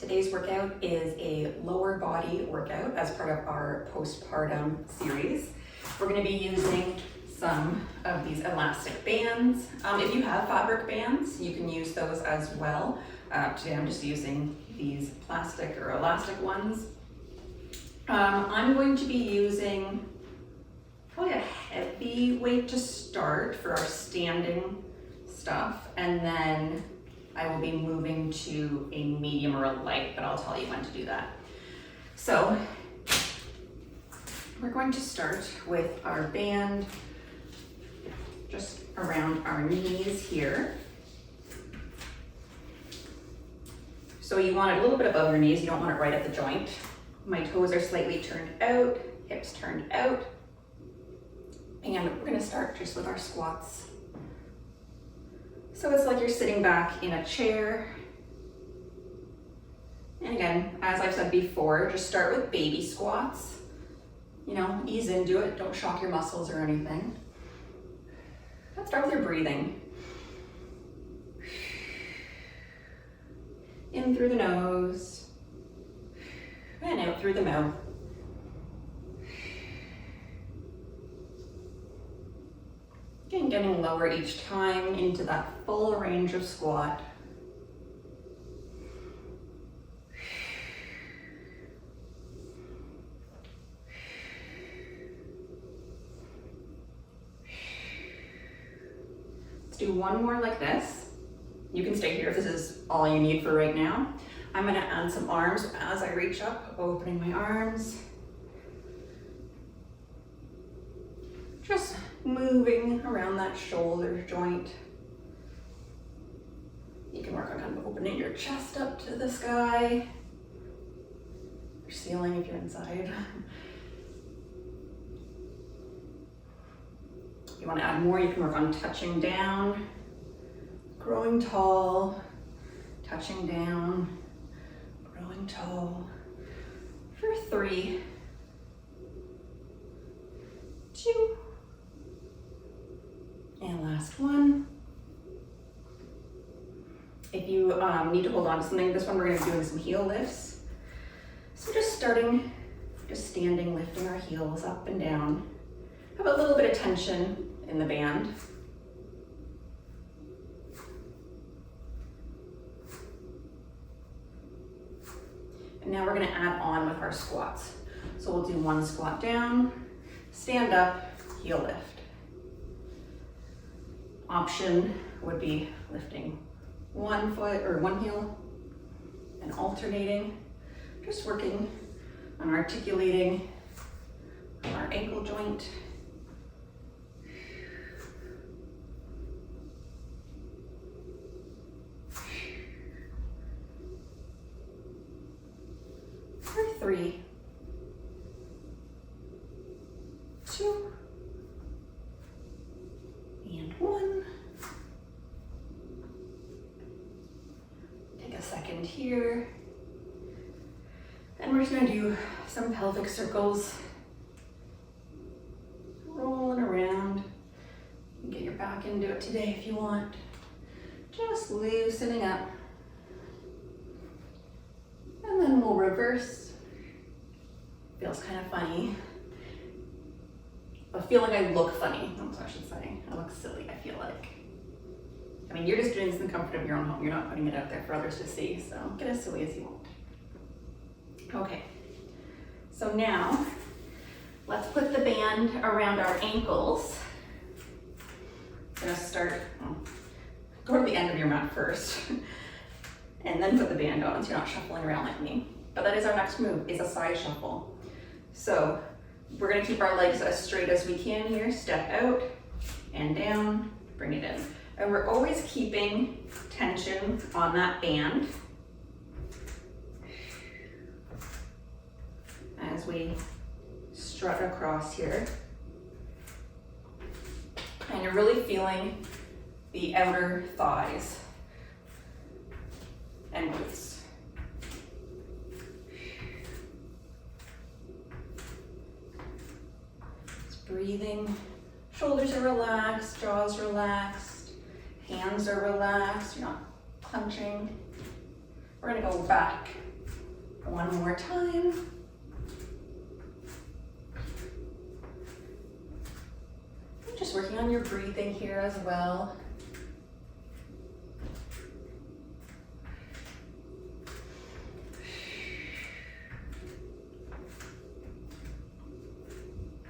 Today's workout is a lower body workout as part of our postpartum series. We're going to be using some of these elastic bands. If you have fabric bands, you can use those as well. Today I'm just using these plastic or elastic ones. I'm going to be using probably a heavy weight to start for our standing stuff, and then I will be moving to a medium or a light, but I'll tell you when to do that. So we're going to start with our band just around our knees here. So you want it a little bit above your knees, you don't want it right at the joint. My toes are slightly turned out, hips turned out. And we're gonna start just with our squats. So it's like you're sitting back in a chair. And again, as I've said before, just start with baby squats. You know, ease into it, don't shock your muscles or anything. Let's start with your breathing. In through the nose, and out through the mouth. And getting lower each time into that full range of squat. Let's do one more like this. You can stay here if this is all you need for right now. I'm gonna add some arms as I reach up, opening my arms. Just moving around that shoulder joint. You can work on kind of opening your chest up to the sky, or ceiling if you're inside. If you want to add more, you can work on touching down, growing tall, touching down, growing tall. For 3, 2, and last one. If you need to hold on to something, this one we're going to be doing some heel lifts. So just standing, lifting our heels up and down. Have a little bit of tension in the band. And now we're going to add on with our squats. So we'll do one squat down, stand up, heel lift. Option would be lifting one foot or one heel and alternating, just working on articulating our ankle joint. For 3, 2, and 1. Take a second here. And we're just gonna do some pelvic circles. Rolling around. You can get your back into it today if you want. Just loosening up. And then we'll reverse. Feels kind of funny. I feel like I look funny, that's what I should say. I look silly, I feel like. I mean, you're just doing this in the comfort of your own home. You're not putting it out there for others to see, so get as silly as you want. Okay, so now let's put the band around our ankles. I'm gonna start, go to the end of your mat first, and then put the band on so you're not shuffling around like me. But that is our next move, is a side shuffle. So we're gonna keep our legs as straight as we can here. Step out and down, bring it in. And we're always keeping tension on that band as we strut across here. And you're really feeling the outer thighs and glutes. Breathing, shoulders are relaxed, jaws relaxed, hands are relaxed, you're not clenching. We're gonna go back One more time. Just working on your breathing here as well.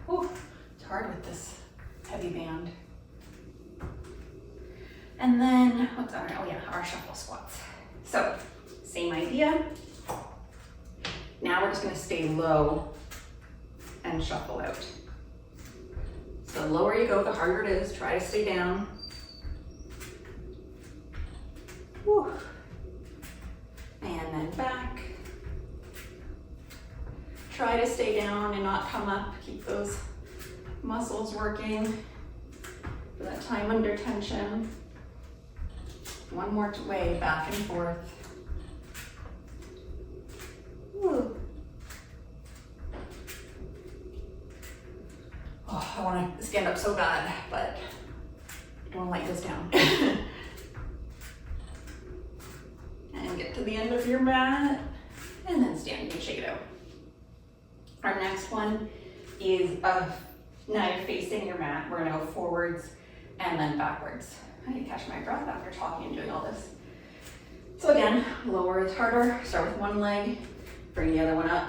Whew, it's hard with this heavy band. And then, what's our, oh yeah, our shuffle squats. So, same idea. Now we're just gonna stay low and shuffle out. So the lower you go, the harder it is. Try to stay down. Whew. And then back. Try to stay down and not come up. Keep those muscles working for that time under tension. One more way, back and forth. Whew. Oh, I want to stand up so bad, but I don't want to let this down. And get to the end of your mat, and then stand and shake it out. Our next one is now you're facing your mat. We're gonna go forwards and then backwards. I need to catch my breath after talking and doing all this. So again, lower is harder. Start with one leg, bring the other one up.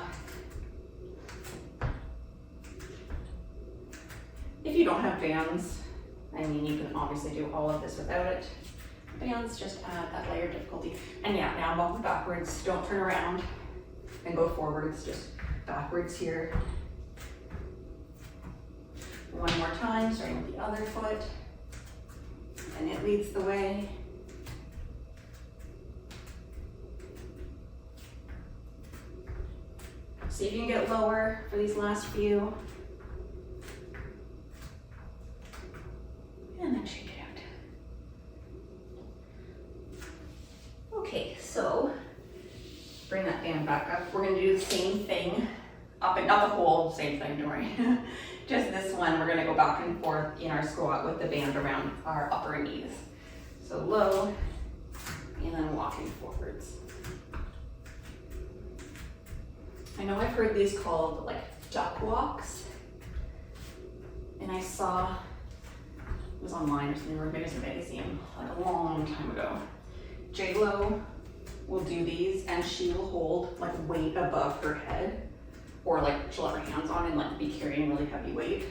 If you don't have bands, I mean, you can obviously do all of this without it. Bands just add that layer of difficulty. And yeah, now walk backwards. Don't turn around and go forwards, just backwards here. One more time, starting with the other foot. And it leads the way. See if you can get lower for these last few. And then shake it out. Okay, so bring that band back up. We're gonna do the same thing, up and not the whole same thing, don't worry. Just this one, we're gonna go back and forth in our squat with the band around our upper knees. So low, and then walking forwards. I know I've heard these called like duck walks, and I saw, it was online or something, or maybe it was a magazine, like a long time ago. J-Lo will do these, and she will hold like weight above her head, or like she'll have her hands on and like be carrying really heavy weight.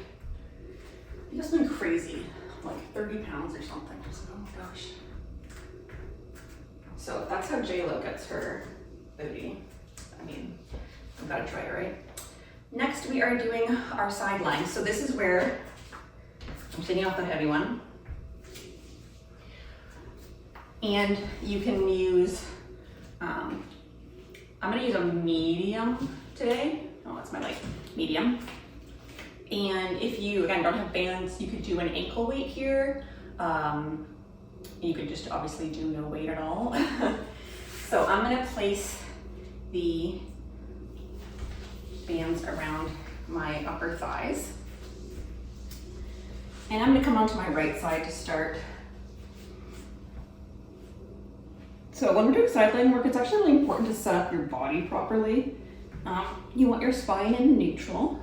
It just been crazy, like 30 pounds or something. I was like, oh my gosh. So that's how J-Lo gets her booty. I mean, I've got to try it, right? Next, we are doing our side lying. So this is where I'm taking off the heavy one. And you can use, I'm gonna use a medium today. Oh, that's my like medium. And if you, again, don't have bands, you could do an ankle weight here. You could just obviously do no weight at all. So I'm gonna place the bands around my upper thighs. And I'm gonna come onto my right side to start. So when we're doing side lying work, it's actually really important to set up your body properly. You want your spine in neutral,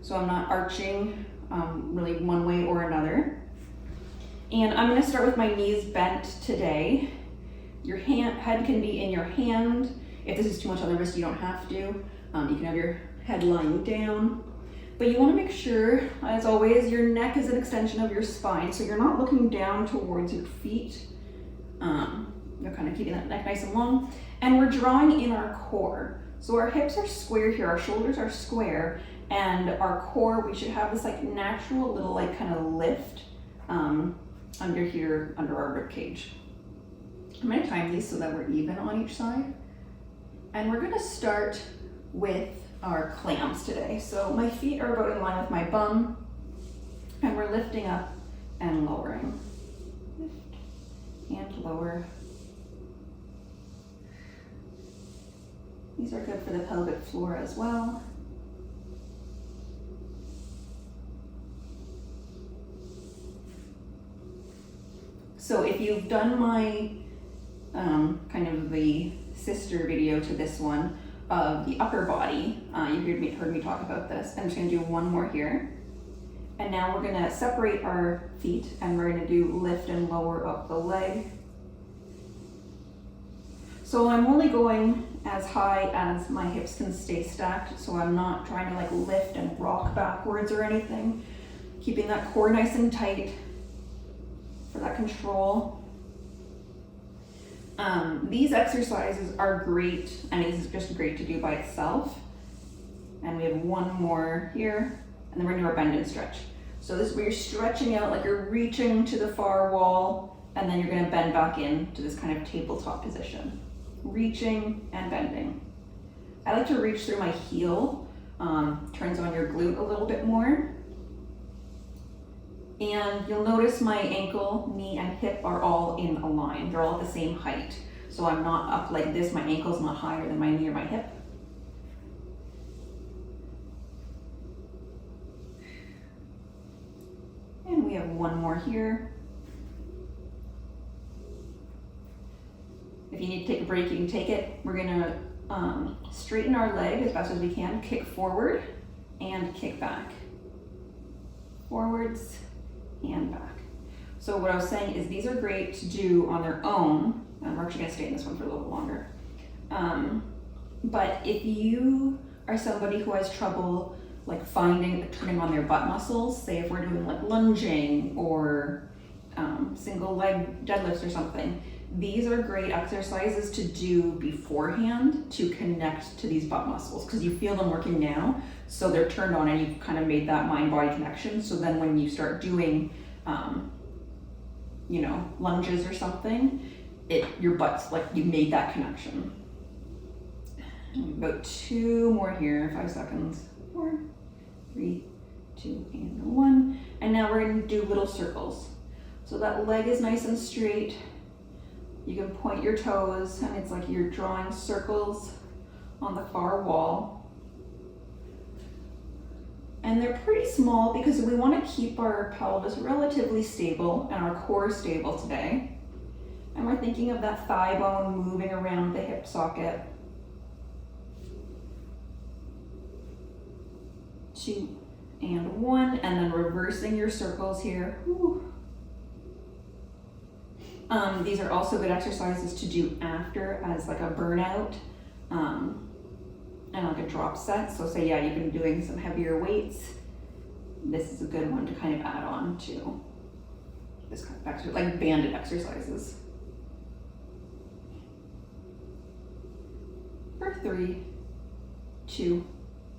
so I'm not arching really one way or another. And I'm gonna start with my knees bent today. Your head can be in your hand. If this is too much on the wrist, you don't have to. You can have your head lying down. But you wanna make sure, as always, your neck is an extension of your spine, so you're not looking down towards your feet. You're kind of keeping that neck nice and long. And we're drawing in our core. So our hips are square here, our shoulders are square, and our core, we should have this like natural little like kind of lift under here, under our rib cage. I'm gonna time these so that we're even on each side. And we're gonna start with our clams today. So my feet are about in line with my bum, and we're lifting up and lowering. Lift and lower. These are good for the pelvic floor as well. So if you've done my kind of the sister video to this one, of the upper body. You heard me talk about this. I'm just gonna do one more here. And now we're gonna separate our feet and we're gonna do lift and lower up the leg. So I'm only going as high as my hips can stay stacked, so I'm not trying to like lift and rock backwards or anything. Keeping that core nice and tight for that control. These exercises are great, and it's just great to do by itself. And we have one more here, and then we're gonna do our bend and stretch. So this is where you're stretching out like you're reaching to the far wall, and then you're gonna bend back in to this kind of tabletop position. Reaching and bending. I like to reach through my heel, turns on your glute a little bit more. And you'll notice my ankle, knee, and hip are all in a line. They're all at the same height. So I'm not up like this, my ankle's not higher than my knee or my hip. And we have one more here. If you need to take a break, you can take it. We're gonna straighten our leg as best as we can, kick forward and kick back. Forwards and back. So what I was saying is these are great to do on their own, and we're actually gonna stay in this one for a little bit longer. But if you are somebody who has trouble like turning on their butt muscles, say if we're doing like lunging or single leg deadlifts or something, these are great exercises to do beforehand to connect to these butt muscles, because you feel them working now, so they're turned on and you've kind of made that mind-body connection. So then when you start doing, lunges or something, your butt's like you made that connection. About two more here, 5 seconds. 4, 3, 2, and 1. And now we're going to do little circles. So that leg is nice and straight. You can point your toes, and it's like you're drawing circles on the far wall. And they're pretty small because we want to keep our pelvis relatively stable and our core stable today. And we're thinking of that thigh bone moving around the hip socket. 2 and 1, and then reversing your circles here. Whew. These are also good exercises to do after as like a burnout and like a drop set. So say, you've been doing some heavier weights. This is a good one to kind of add on to this kind of exercise, like banded exercises. For 3, 2,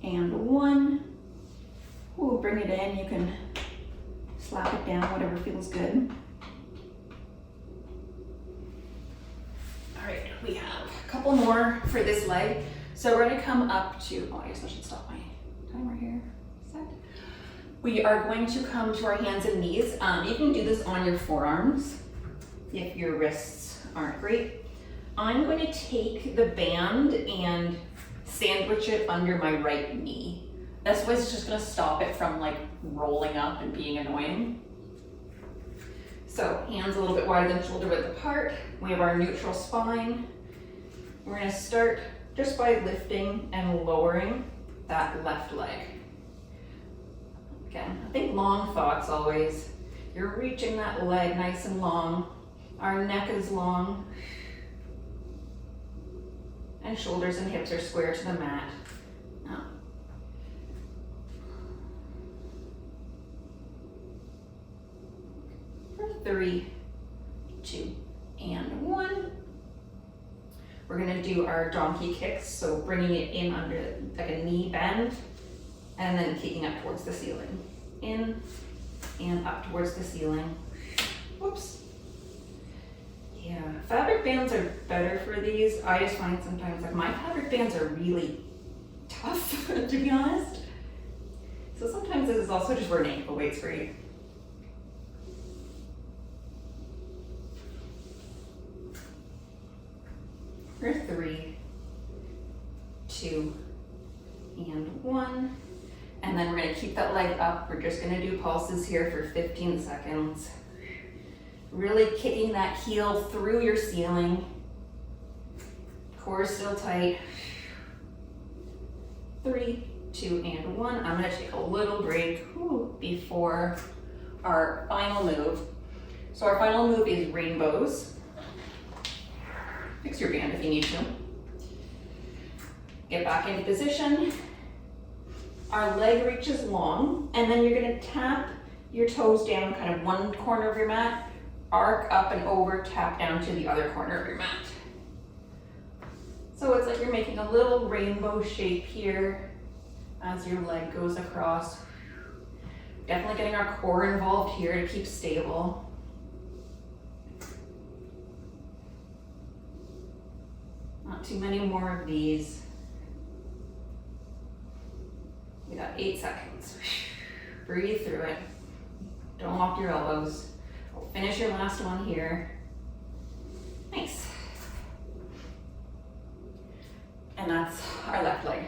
and 1. We'll bring it in. You can slap it down, whatever feels good. All right, we have a couple more for this leg. So we're gonna come up to, I guess I should stop my timer here. Set. We are going to come to our hands and knees. You can do this on your forearms if your wrists aren't great. I'm going to take the band and sandwich it under my right knee. This was just gonna stop it from like rolling up and being annoying. So hands a little bit wider than shoulder width apart. We have our neutral spine. We're gonna start just by lifting and lowering that left leg. Again, I think long thoughts always. You're reaching that leg nice and long. Our neck is long. And shoulders and hips are square to the mat. Now, for 3, 2, and 1. We're gonna do our donkey kicks, so bringing it in under like a knee bend, and then kicking up towards the ceiling. In and up towards the ceiling. Whoops. Yeah, fabric bands are better for these. I just find sometimes like my fabric bands are really tough, to be honest. So sometimes this is also just where an ankle weight's great. For 3, 2, and 1. And then we're gonna keep that leg up. We're just gonna do pulses here for 15 seconds. Really kicking that heel through your ceiling. Core still tight. 3, 2, and 1. I'm gonna take a little break before our final move. So our final move is rainbows. Fix your band if you need to. Get back into position. Our leg reaches long, and then you're gonna tap your toes down kind of one corner of your mat, arc up and over, tap down to the other corner of your mat. So it's like you're making a little rainbow shape here as your leg goes across. Definitely getting our core involved here to keep stable. Not too many more of these. We got 8 seconds. Breathe through it. Don't lock your elbows. We'll finish your last one here. Nice. And that's our left leg.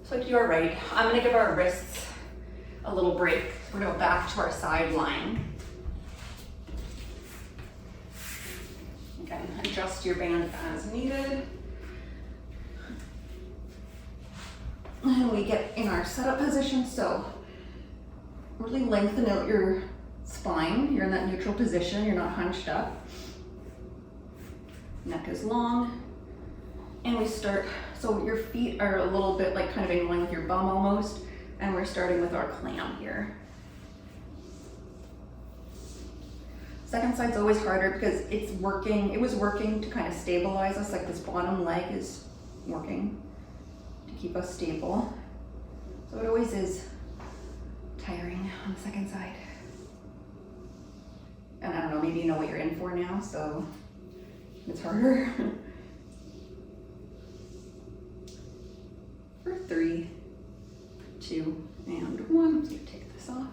So to your right, I'm gonna give our wrists a little break. We're gonna go back to our side line. Again, adjust your band as needed. And we get in our setup position, so really lengthen out your spine. You're in that neutral position, you're not hunched up. Neck is long. And we start, so your feet are a little bit like kind of in line with your bum almost, and we're starting with our clam here. Second side's always harder because it was working to kind of stabilize us, like this bottom leg is working to keep us stable. So it always is tiring on the second side. And I don't know, maybe you know what you're in for now, so it's harder. For 3, 2, and 1. So you take this off.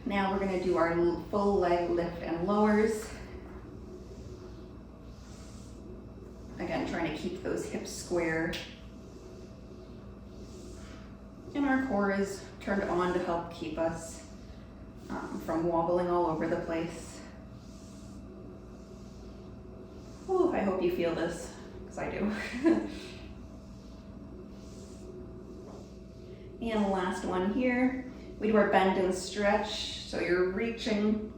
Now we're gonna do our full leg lift and lowers. Again, trying to keep those hips square. And our core is turned on to help keep us from wobbling all over the place. Oh, I hope you feel this, because I do. And the last one here, we do our bend and stretch. So you're reaching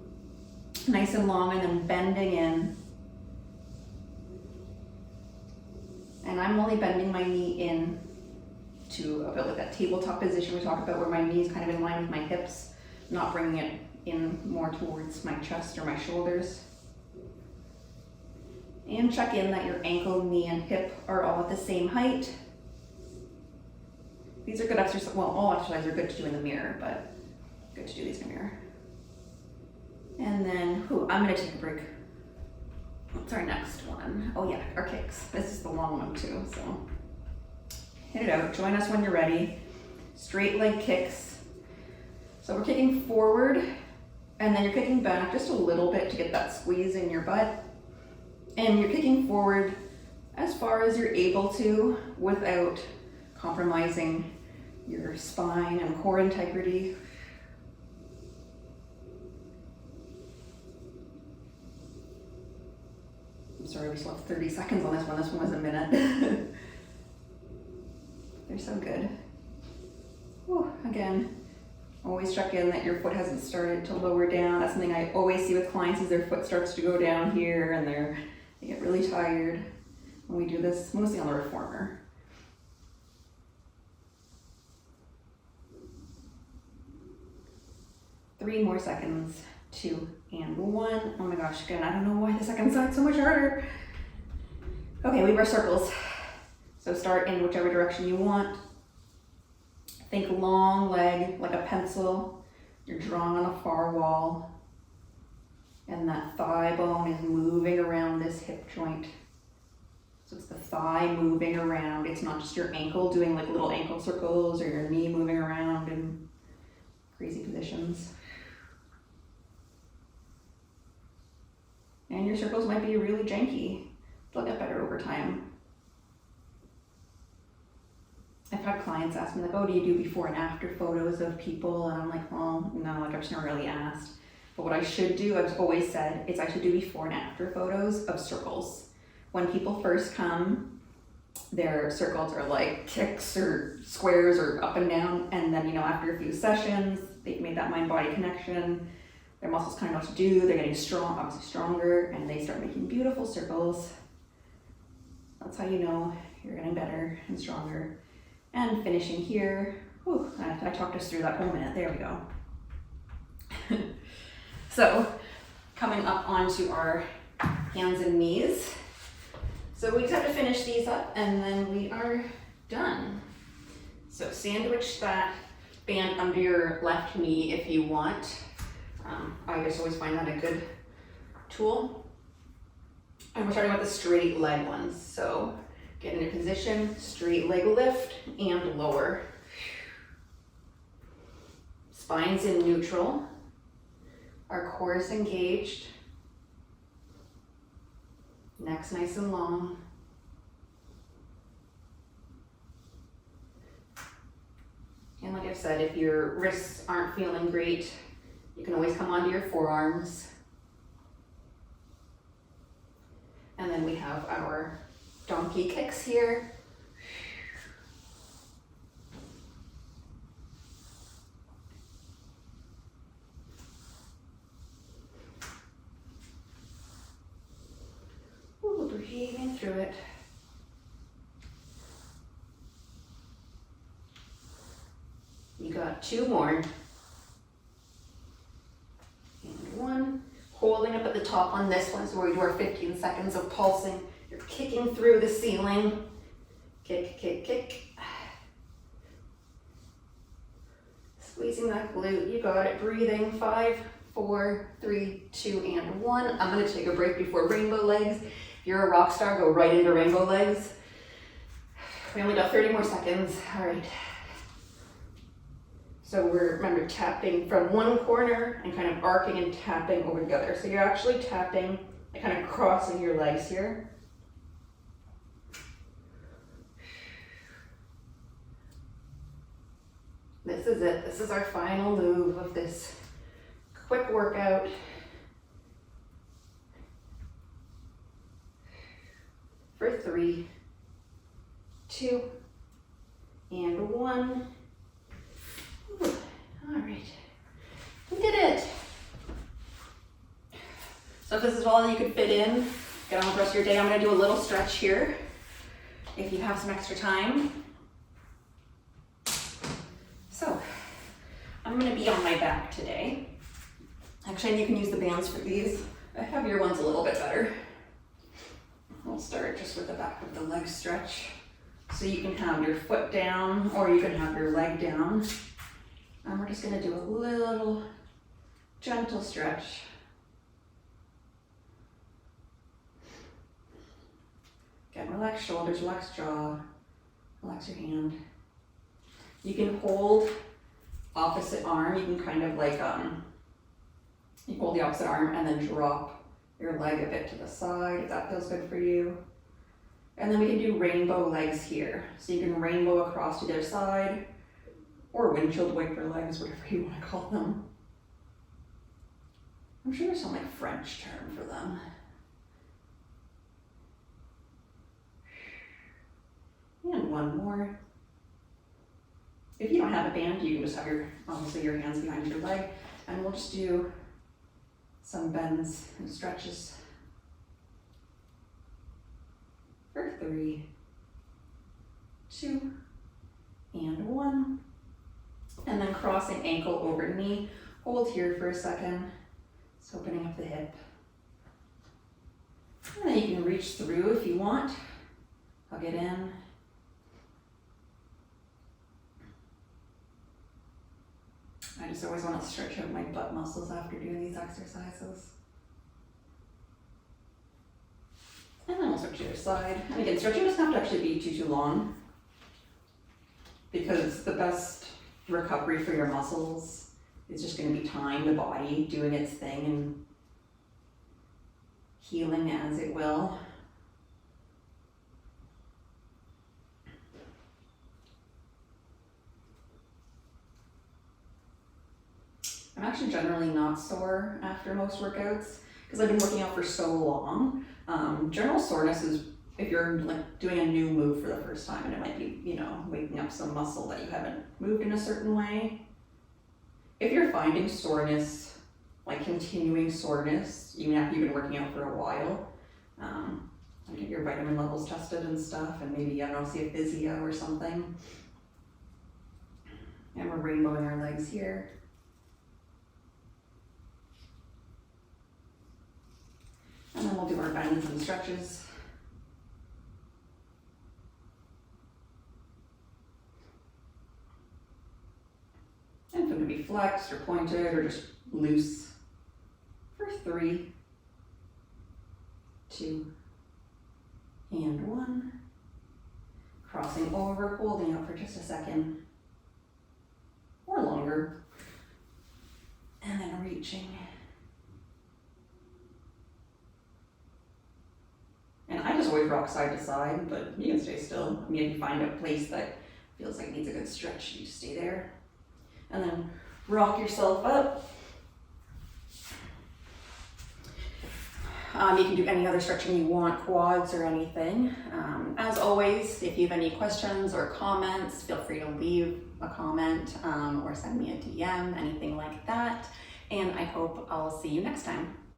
nice and long and then bending in. And I'm only bending my knee in to about like that tabletop position we talked about, where my knee is kind of in line with my hips, not bringing it in more towards my chest or my shoulders. And check in that your ankle, knee, and hip are all at the same height. These are good exercises. Well, all exercises are good to do in the mirror, but good to do these in the mirror. And then, I'm gonna take a break. What's our next one? Oh yeah, our kicks. This is the long one too, so hit it out. Join us when you're ready. Straight leg kicks. So we're kicking forward, and then you're kicking back just a little bit to get that squeeze in your butt. And you're kicking forward as far as you're able to without compromising your spine and core integrity. I'm sorry, we still have 30 seconds on this one. This one was a minute. They're so good. Whew. Again, always check in that your foot hasn't started to lower down. That's something I always see with clients, is their foot starts to go down here and they get really tired. And we do this mostly on the reformer. Three more seconds, 2 and 1. Oh my gosh, again, I don't know why the second side's so much harder. Okay, we have our circles. So start in whichever direction you want. Think long leg, like a pencil. You're drawing on a far wall. And that thigh bone is moving around this hip joint. So it's the thigh moving around. It's not just your ankle doing like little ankle circles or your knee moving around in crazy positions. And your circles might be really janky. They'll get better over time. I've had clients ask me like, oh, do you do before and after photos of people? And I'm like, well, no, like I've just never really asked. But what I should do, I've always said, is I should do before and after photos of circles. When people first come, their circles are like kicks or squares or up and down. And then, you know, after a few sessions, they've made that mind-body connection. Their muscles kind of know what to do. They're getting strong, obviously stronger, and they start making beautiful circles. That's how you know you're getting better and stronger. And finishing here. Whew, I talked us through that whole minute. There we go. So, coming up onto our hands and knees. So we just have to finish these up and then we are done. So sandwich that band under your left knee if you want. I just always find that a good tool. And we're starting with the straight leg ones. So get into position, straight leg lift and lower. Spine's in neutral. Our core is engaged. Neck's nice and long. And like I've said, if your wrists aren't feeling great, you can always come onto your forearms. And then we have our donkey kicks here. Ooh, breathing through it. You got 2 more. And 1. Holding up at the top on this one, so we do our 15 seconds of pulsing. You're kicking through the ceiling. Kick, kick, kick. Squeezing that glute, you got it. Breathing, 5, 4, 3, 2, and 1. I'm gonna take a break before rainbow legs. If you're a rock star, go right into rainbow legs. We only got 30 more seconds, all right. So we're, remember, tapping from one corner and kind of arcing and tapping over the other. So you're actually tapping and kind of crossing your legs here. This is it. This is our final move of this quick workout. For 3, 2, and 1. Ooh, all right, we did it. So if this is all you could fit in, get on with the rest of your day. I'm gonna do a little stretch here if you have some extra time. So I'm gonna be on my back today. Actually, you can use the bands for these. I have your ones a little bit better. We'll start just with the back of the leg stretch. So you can have your foot down or you can have your leg down. And we're just gonna do a little gentle stretch. Again, relax shoulders, relax jaw, relax your hand. You can hold opposite arm. You can kind of like, you hold the opposite arm and then drop your leg a bit to the side if that feels good for you. And then we can do rainbow legs here. So you can rainbow across to the other side, or windshield wiper legs, whatever you want to call them. I'm sure there's some like French term for them. And 1 more. If you don't have a band, you can just have obviously your hands behind your leg, and we'll just do some bends and stretches for 3, 2, and 1. And then crossing ankle over knee. Hold here for a second. Just opening up the hip. And then you can reach through if you want. Hug it in. I just always want to stretch out my butt muscles after doing these exercises. And then we'll switch to the other side. And again, stretching doesn't have to actually be too long, because the best recovery for your muscles is just going to be time, the body doing its thing and healing as it will. I'm actually generally not sore after most workouts because I've been working out for so long. General soreness is if you're like doing a new move for the first time and it might be, you know, waking up some muscle that you haven't moved in a certain way. If you're finding soreness, like continuing soreness, even after you've been working out for a while, get your vitamin levels tested and stuff, and maybe, I don't know, see a physio or something. And we're rainbowing our legs here. And then we'll do our bends and stretches. And foot can be flexed or pointed or just loose for 3, 2, and 1. Crossing over, holding out for just a second or longer, and then reaching. And I just always rock side to side, but you can stay still. I mean, if you find a place that feels like it needs a good stretch, you stay there. And then rock yourself up. You can do any other stretching you want, quads or anything. As always, if you have any questions or comments, feel free to leave a comment or send me a DM, anything like that. And I hope I'll see you next time.